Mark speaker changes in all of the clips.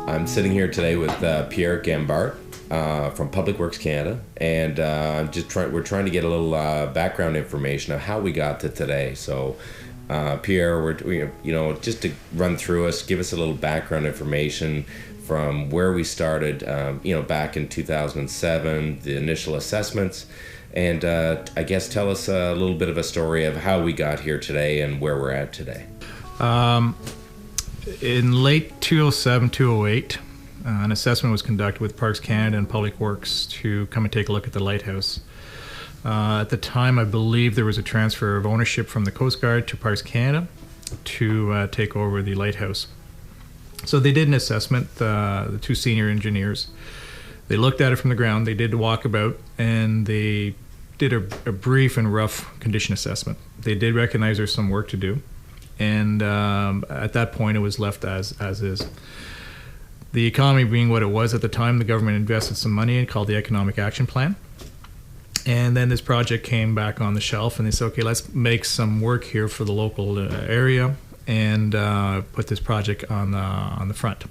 Speaker 1: I'm sitting here today with Pierre Gambart from Public Works Canada, and we're trying to get a little background information of how we got to today. So, Pierre, just to run through us, give us a little background information from where we started, back in 2007, the initial assessments, and I guess tell us a little bit of a story of how we got here today and where we're at today.
Speaker 2: In late 2007, 2008, an assessment was conducted with Parks Canada and Public Works to come and take a look at the lighthouse. At the time, I believe there was a transfer of ownership from the Coast Guard to Parks Canada to take over the lighthouse. So they did an assessment, the two senior engineers. They looked at it from the ground, they did a walkabout, and they did a brief and rough condition assessment. They did recognize there's some work to do. And at that point, it was left as is. The economy being what it was at the time, the government invested some money in called the Economic Action Plan. And then this project came back on the shelf, and they said, okay, let's make some work here for the local area and put this project on the front.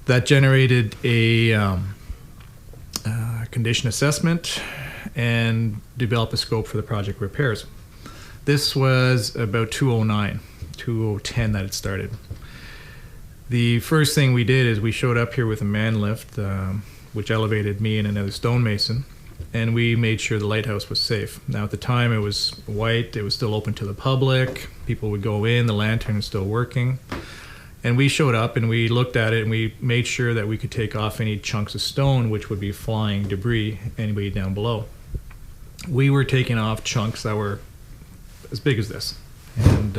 Speaker 2: That generated a condition assessment and developed a scope for the project repairs. This was about 2009, 2010 that it started. The first thing we did is we showed up here with a man lift, which elevated me and another stonemason, and we made sure the lighthouse was safe. Now at the time it was white, it was still open to the public, people would go in, the lantern was still working. And we showed up and we looked at it and we made sure that we could take off any chunks of stone which would be flying debris anyway down below. We were taking off chunks that were as big as this, and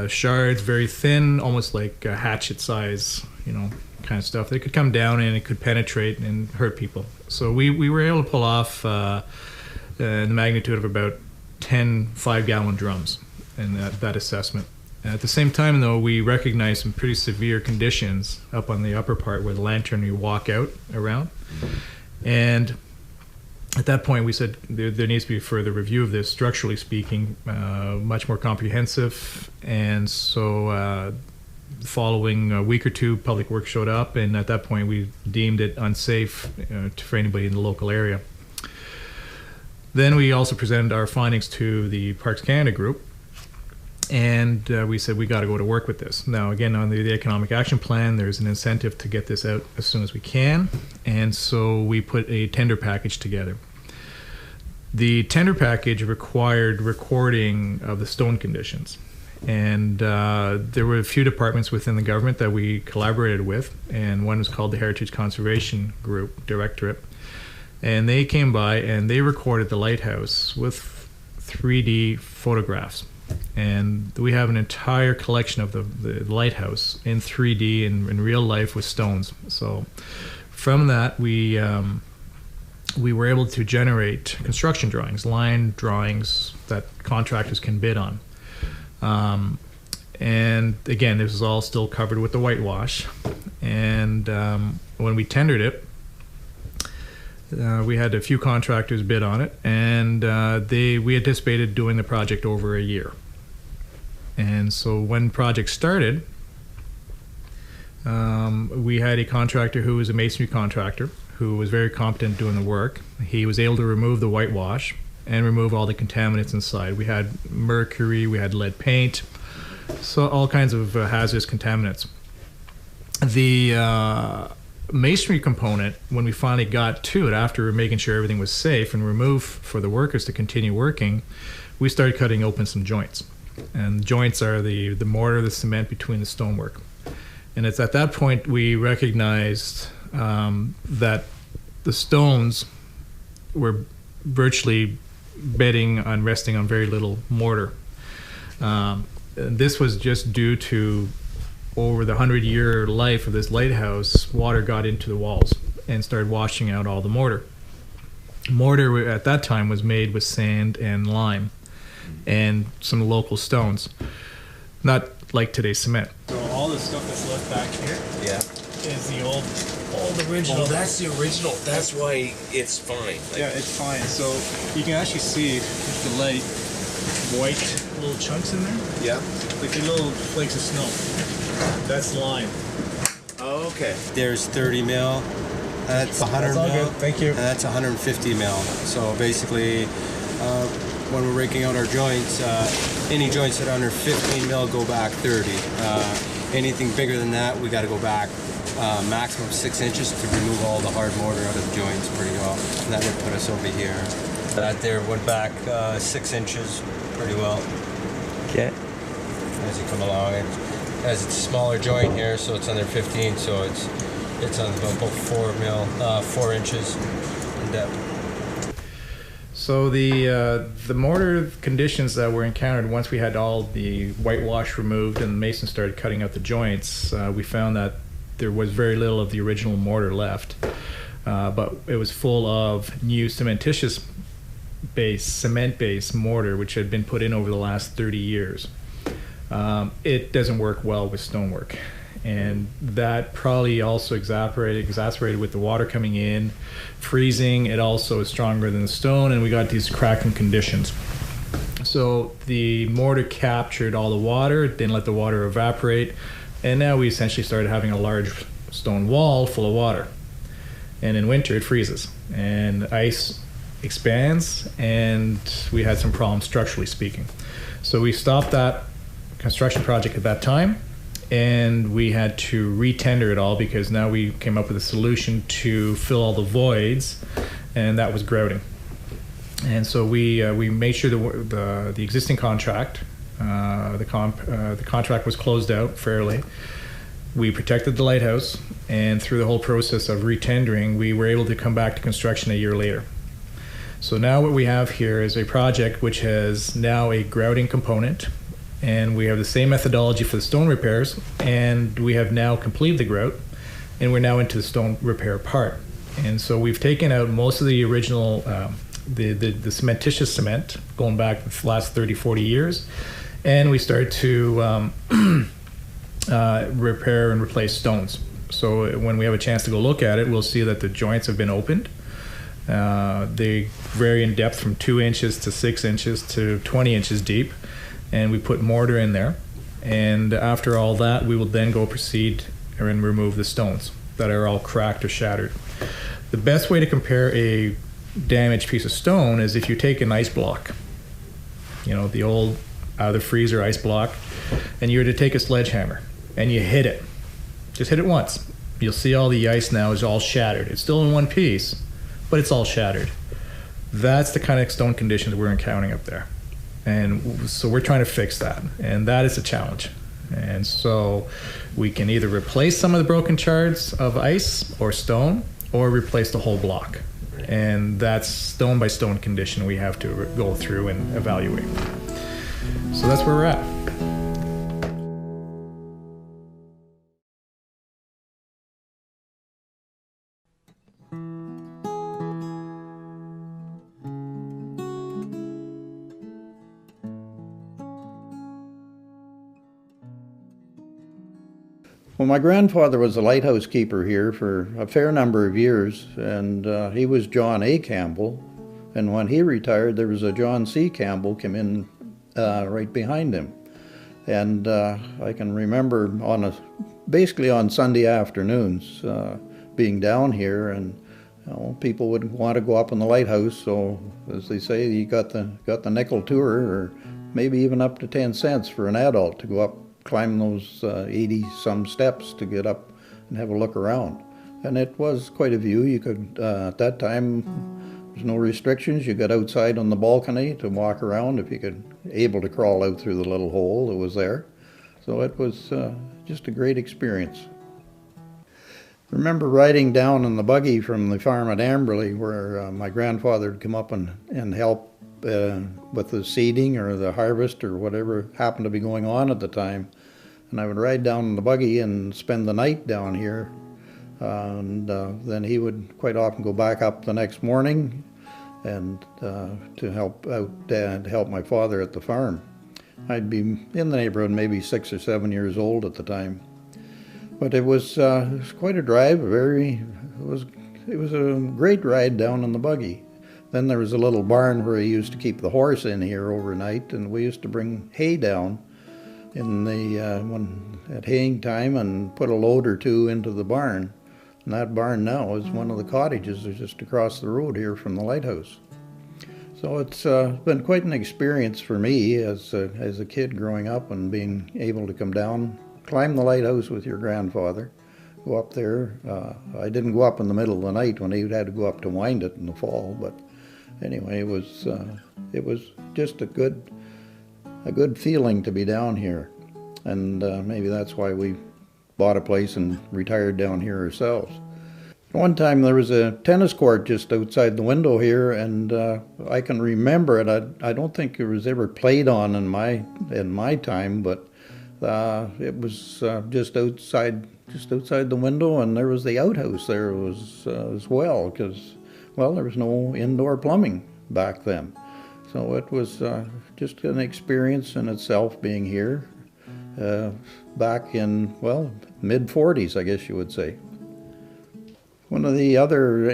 Speaker 2: shards, very thin, almost like hatchet size, kind of stuff. They could come down and it could penetrate and hurt people. So we were able to pull off the magnitude of about 10 5-gallon drums in that assessment. At the same time, though, we recognized some pretty severe conditions up on the upper part where the lantern you walk out around, and at that point, we said there needs to be further review of this, structurally speaking, much more comprehensive. And so following a week or two, Public Works showed up, and at that point, we deemed it unsafe for anybody in the local area. Then we also presented our findings to the Parks Canada group, and we said we got to go to work with this. Now, again, on the Economic Action Plan, there's an incentive to get this out as soon as we can, and so we put a tender package together. The tender package required recording of the stone conditions, and there were a few departments within the government that we collaborated with, and one was called the Heritage Conservation Group Directorate, and they came by and they recorded the lighthouse with 3D photographs. And we have an entire collection of the lighthouse in 3D in real life with stones. So from that, we were able to generate construction drawings, line drawings that contractors can bid on. And again, this is all still covered with the whitewash. And when we tendered it, we had a few contractors bid on it, and we anticipated doing the project over a year. And so when project started, we had a contractor who was a masonry contractor who was very competent doing the work. He was able to remove the whitewash and remove all the contaminants inside. We had mercury, we had lead paint, so all kinds of hazardous contaminants. The masonry component, when we finally got to it, after making sure everything was safe and removed for the workers to continue working, we started cutting open some joints. And joints are the mortar, the cement between the stonework. And it's at that point we recognized that the stones were virtually resting on very little mortar. This was just due to, over the 100-year life of this lighthouse, water got into the walls and started washing out all the mortar. Mortar at that time was made with sand and lime and some local stones, not like today's cement. So all the stuff that's left back here is the old original.
Speaker 1: Oh, that's the original. That's why it's fine.
Speaker 2: Yeah, it's fine. So you can actually see with the light white little chunks in there.
Speaker 1: Yeah.
Speaker 2: Like the little flakes of snow. That's lime.
Speaker 1: Oh, okay.
Speaker 3: There's 30 mil. That's 100
Speaker 2: That's all
Speaker 3: mil.
Speaker 2: good. Thank you.
Speaker 3: And that's 150 mil. So basically, when we're raking out our joints, any joints that are under 15 mil go back 30. Anything bigger than that, we got to go back maximum 6 inches to remove all the hard mortar out of the joints pretty well. And that would put us over here. That there went back 6 inches pretty well.
Speaker 1: Okay.
Speaker 3: As you come along, as it's a smaller joint here, so it's under 15, so it's on about 4 inches in depth.
Speaker 2: So the mortar conditions that were encountered once we had all the whitewash removed and the mason started cutting out the joints, we found that there was very little of the original mortar left, but it was full of new cement-based mortar which had been put in over the last 30 years. It doesn't work well with stonework, and that probably also exacerbated with the water coming in, freezing. It also is stronger than the stone, and we got these cracking conditions. So the mortar captured all the water, didn't let the water evaporate, and now we essentially started having a large stone wall full of water. And in winter it freezes and ice expands, and we had some problems structurally speaking. So we stopped that construction project at that time, and we had to re-tender it all because now we came up with a solution to fill all the voids, and that was grouting. And so we made sure the existing contract, the contract was closed out fairly. We protected the lighthouse, and through the whole process of re-tendering, we were able to come back to construction a year later. So now what we have here is a project which has now a grouting component, and we have the same methodology for the stone repairs, and we have now completed the grout, and we're now into the stone repair part. And so we've taken out most of the original, the cementitious cement going back the last 30-40 years, and we start to repair and replace stones. So when we have a chance to go look at it, we'll see that the joints have been opened. They vary in depth from 2 inches to 6 inches to 20 inches deep, and we put mortar in there. And after all that, we will then go proceed and remove the stones that are all cracked or shattered. The best way to compare a damaged piece of stone is if you take an ice block, the old out of the freezer ice block, and you were to take a sledgehammer and you hit it, just hit it once, you'll see all the ice now is all shattered. It's still in one piece, but it's all shattered. That's the kind of stone conditions we're encountering up there. And so we're trying to fix that, and that is a challenge. And so we can either replace some of the broken shards of ice or stone, or replace the whole block. And that's stone by stone condition we have to go through and evaluate. So that's where we're at.
Speaker 4: Well, my grandfather was a lighthouse keeper here for a fair number of years, and he was John A. Campbell. And when he retired, there was a John C. Campbell came in right behind him. And I can remember basically on Sunday afternoons being down here, and people would want to go up in the lighthouse. So, as they say, you got the nickel tour, or maybe even up to 10 cents for an adult to go up, climb those 80-some steps to get up and have a look around. And it was quite a view. You could, at that time, there's no restrictions. You got outside on the balcony to walk around if you could, able to crawl out through the little hole that was there. So it was just a great experience. I remember riding down in the buggy from the farm at Amberley, where my grandfather would come up and help with the seeding or the harvest or whatever happened to be going on at the time. And I would ride down in the buggy and spend the night down here. And then he would quite often go back up the next morning and to help out to help my father at the farm. I'd be in the neighborhood maybe 6 or 7 years old at the time. But it was quite a drive. It was a great ride down in the buggy. Then there was a little barn where he used to keep the horse in here overnight, and we used to bring hay down in the when at haying time and put a load or two into the barn. And that barn now is one of the cottages that's just across the road here from the lighthouse. So it's been quite an experience for me as a kid growing up and being able to come down, climb the lighthouse with your grandfather, go up there. I didn't go up in the middle of the night when he had to go up to wind it in the fall, but anyway, it was just a good feeling to be down here, and maybe that's why we bought a place and retired down here ourselves. One time there was a tennis court just outside the window here, and I can remember it. I don't think it was ever played on in my time, but it was just outside the window, and there was the outhouse there was as well, because there was no indoor plumbing back then. So it was just an experience in itself being here back in mid-40s, I guess you would say. One of the other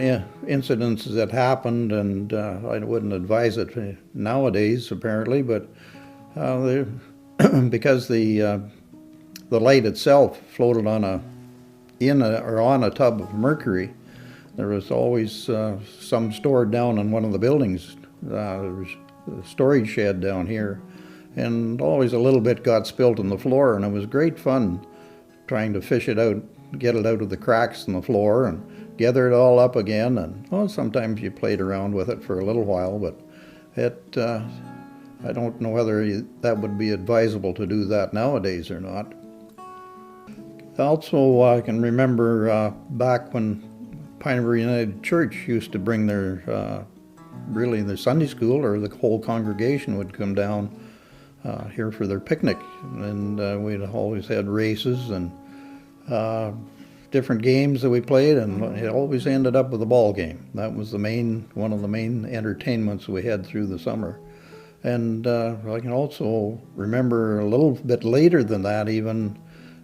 Speaker 4: incidents that happened, and I wouldn't advise it nowadays apparently, but because the light itself floated on a tub of mercury, there was always some stored down in one of the buildings. There was a storage shed down here, and always a little bit got spilt on the floor, and it was great fun trying to fish it out, get it out of the cracks in the floor, and gather it all up again. And sometimes you played around with it for a little while, but I don't know whether that would be advisable to do that nowadays or not. Also, I can remember back when Pine River United Church used to bring their Sunday school, or the whole congregation would come down here for their picnic, and we'd always had races and different games that we played, and it always ended up with a ball game. That was one of the main entertainments we had through the summer. And I can also remember a little bit later than that even,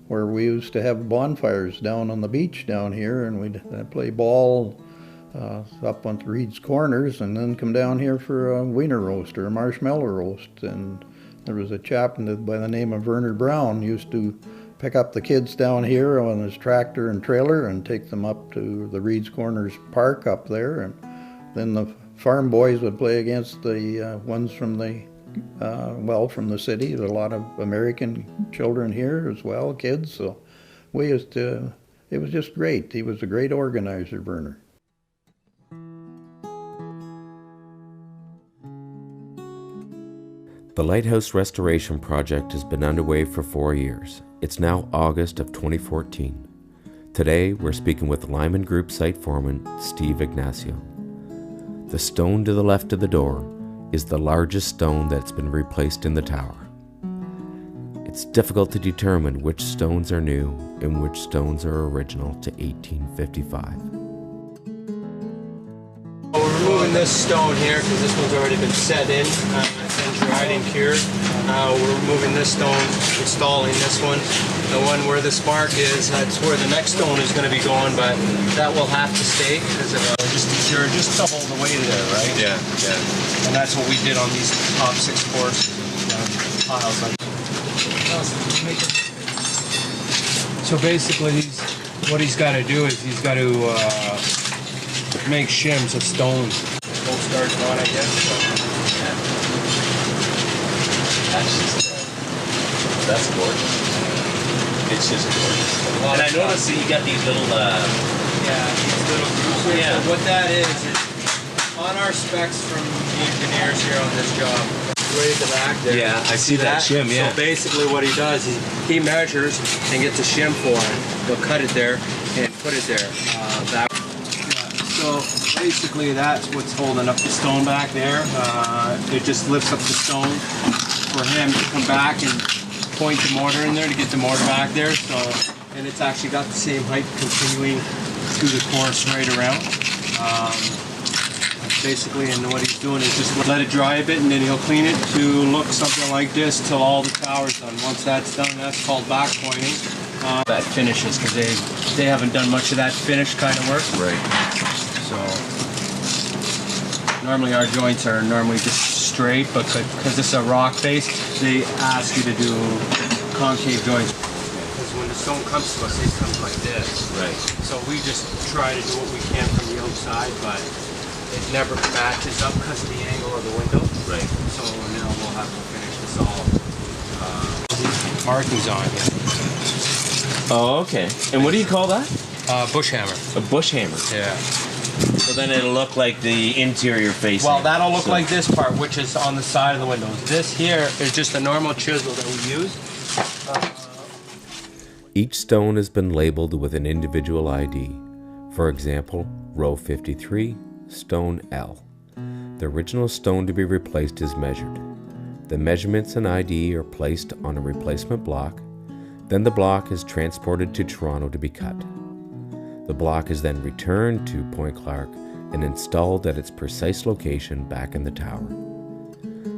Speaker 4: where we used to have bonfires down on the beach down here, and we'd play ball up on Reed's Corners, and then come down here for a wiener roast or a marshmallow roast. And there was a chap by the name of Werner Brown used to pick up the kids down here on his tractor and trailer and take them up to the Reed's Corners Park up there, and then the farm boys would play against the ones from the city. There's a lot of American children here as well, kids, so it was just great. He was a great organizer, Werner.
Speaker 1: The Lighthouse Restoration Project has been underway for 4 years. It's now August of 2014. Today, we're speaking with Lyman Group site foreman Steve Ignacio. The stone to the left of the door is the largest stone that's been replaced in the tower. It's difficult to determine which stones are new and which stones are original to 1855.
Speaker 3: We're removing this stone here because this one's already been set in and dried and cured. We're removing this stone, installing this one. The one where this mark is, that's where the next stone is going to be going, but that will have to stay because you're just double the way there, right? Yeah, yeah. And that's what we did on these top 6 courses piles. So basically, what he's got to do is he's got to make shims of stone. Both starting on, I guess. So, yeah.
Speaker 5: That's gorgeous. It's just gorgeous. And I noticed that you got these little,
Speaker 3: these little grooves.
Speaker 5: Yeah.
Speaker 3: So what that is on our specs from the engineers here on this job. Right at the back there.
Speaker 5: Yeah, I see that shim. Yeah.
Speaker 3: So basically, what he does is he measures and gets a shim for it. He'll cut it there and put it there. So basically, that's what's holding up the stone back there. It just lifts up the stone for him to come back and point the mortar in there to get the mortar back there. So, and it's actually got the same height continuing through the course right around. Basically, and what he's doing is just let it dry a bit, and then he'll clean it to look something like this till all the tower's done. Once that's done, that's called back pointing. That finishes, because they haven't done much of that finish kind of work.
Speaker 5: Right.
Speaker 3: So normally our joints are just straight, but because it's a rock face, they ask you to do concave joints. Because when the stone comes to us, it comes like this.
Speaker 1: Right.
Speaker 3: So we just try to do what we can from the outside, but it never matches up because of the angle of the window.
Speaker 1: Right.
Speaker 3: So now we'll have to finish this all markings on here.
Speaker 1: Oh, okay. And what do you call that?
Speaker 3: Bush hammer.
Speaker 1: A bush hammer.
Speaker 3: Yeah.
Speaker 1: So then it'll look like the interior facing.
Speaker 3: Well, that'll look like this part, which is on the side of the windows. This here is just a normal chisel that we use.
Speaker 1: Each stone has been labeled with an individual ID. For example, row 53, stone L. The original stone to be replaced is measured. The measurements and ID are placed on a replacement block. Then the block is transported to Toronto to be cut. The block is then returned to Point Clark and installed at its precise location back in the tower.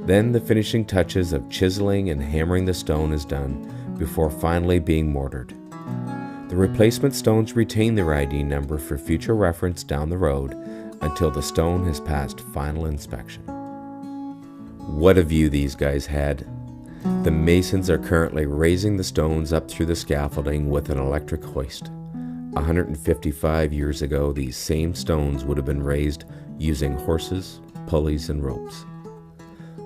Speaker 1: Then the finishing touches of chiseling and hammering the stone is done before finally being mortared. The replacement stones retain their ID number for future reference down the road until the stone has passed final inspection. What a view these guys had. The masons are currently raising the stones up through the scaffolding with an electric hoist. 155 years ago, these same stones would have been raised using horses, pulleys, and ropes.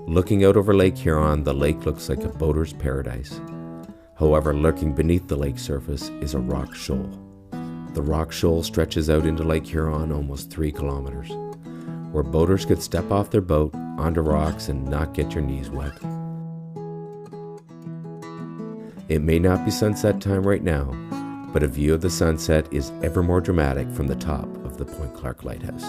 Speaker 1: Looking out over Lake Huron, the lake looks like a boater's paradise. However, lurking beneath the lake surface is a rock shoal. The rock shoal stretches out into Lake Huron almost 3 kilometers, where boaters could step off their boat onto rocks and not get your knees wet. It may not be sunset time right now, but a view of the sunset is ever more dramatic from the top of the Point Clark Lighthouse.